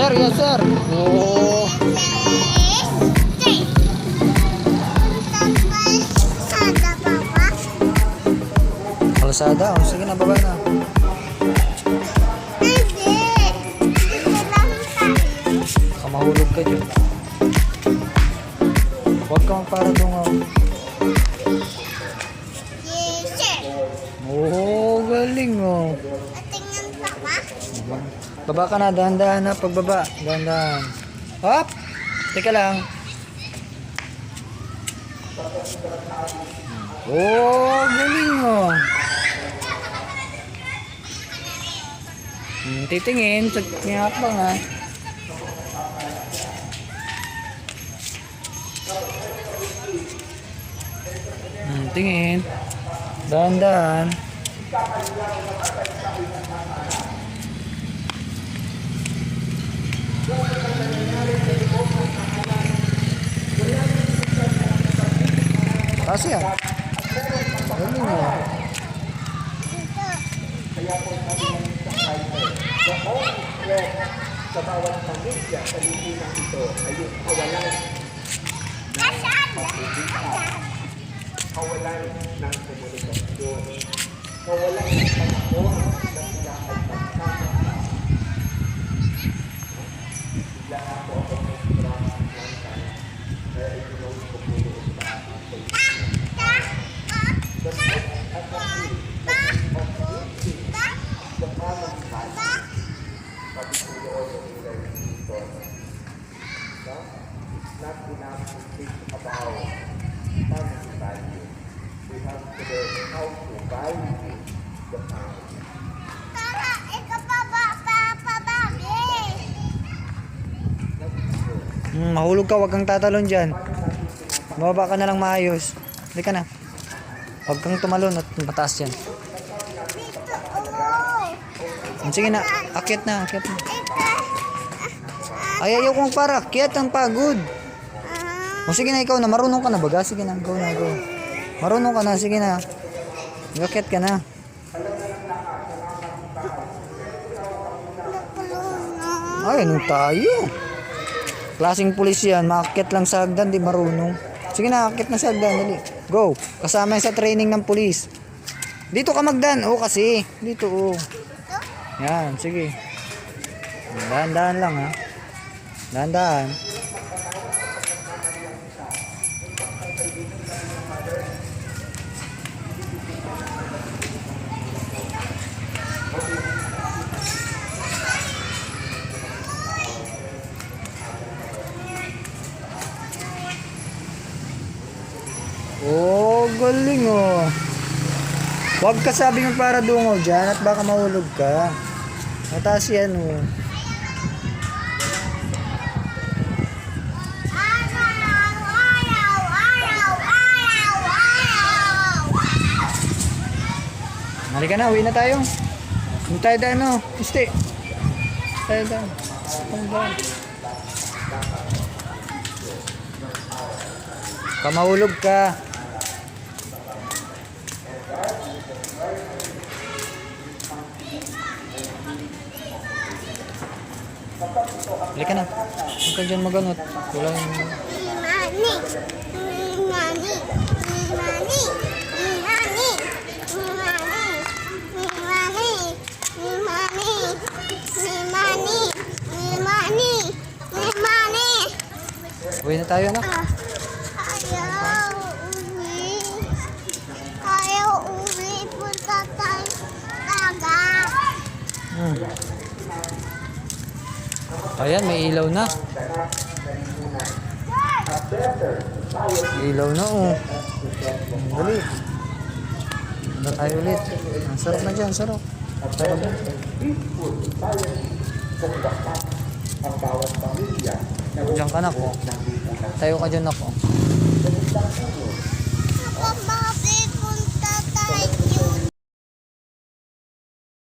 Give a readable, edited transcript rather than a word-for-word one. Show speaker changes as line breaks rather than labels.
Sir, yes sir. Oh. Kalsada. Oh, sige na, baba na. Baka mahulog ka dyan. Huwag ka magparadungaw. Oh, galing oh. Baba ka na, dahan-dahan na pagbaba. Dahan-dahan. Hop! Teka lang. Oh, galing oh. Titingin, tingnan lang ha. Tingin. Dahan-dahan. Kasi yan. Galing mo.
Sa bawat pamilya sa lipunan ito ay yung kawalan ng komunikasyon, kawalan ng panahon na sila ay pagkakasama. Sila ako ang pagkakasama ng kanya, kaya itinawin ko po doon sa ating pagkakasama. The most attractive, the most uplifting, the common value, sabi ko doon sa nilay dito. It's not enough to think about family value. We have to learn how to value the family.
Tara, ikaw pa
Mahulog ka, wag kang tatalon dyan. Mababa ka na lang maayos. Hindi ka na. Wag kang tumalon at mataas yan. Sige na, akyat na, akyat na. Ay, ayaw kong para, akyat ang pagod. O sige na, ikaw na, marunong ka na baga? Sige na, go na, go. Marunong ka na, sige na. Akyat ka na. Ay, ano tayo? Klaseng pulis yan, maakyat lang sa hagdan, di marunong. Sige na, akyat na sa hagdan, dali. Go, kasama yan sa training ng pulis. Dito ka magdan, o kasi. Dito, o. Yan, sige. Dahan-dahan lang, ha. Dahan-dahan. Oh, galing oh. Huwag ka sabing magparadungaw dyan at baka mahulog ka. Mataas yan oh. Halika na, uwi na tayo. Hindi tayo daan no. Piste. Tayo daan. Kamahulog ka. Halika na. Huwag ka dyan maganot. Wala yung... Uwi na tayo no?
Ayaw uwi. Punta tayo dagat.
Ayan, may ilaw na. Ilaw na oh. Dali. Punta tayo ulit. Ang sarap na dyan, sarap. Diyan ka na ko. Tayo ka dyan ako.
Papa,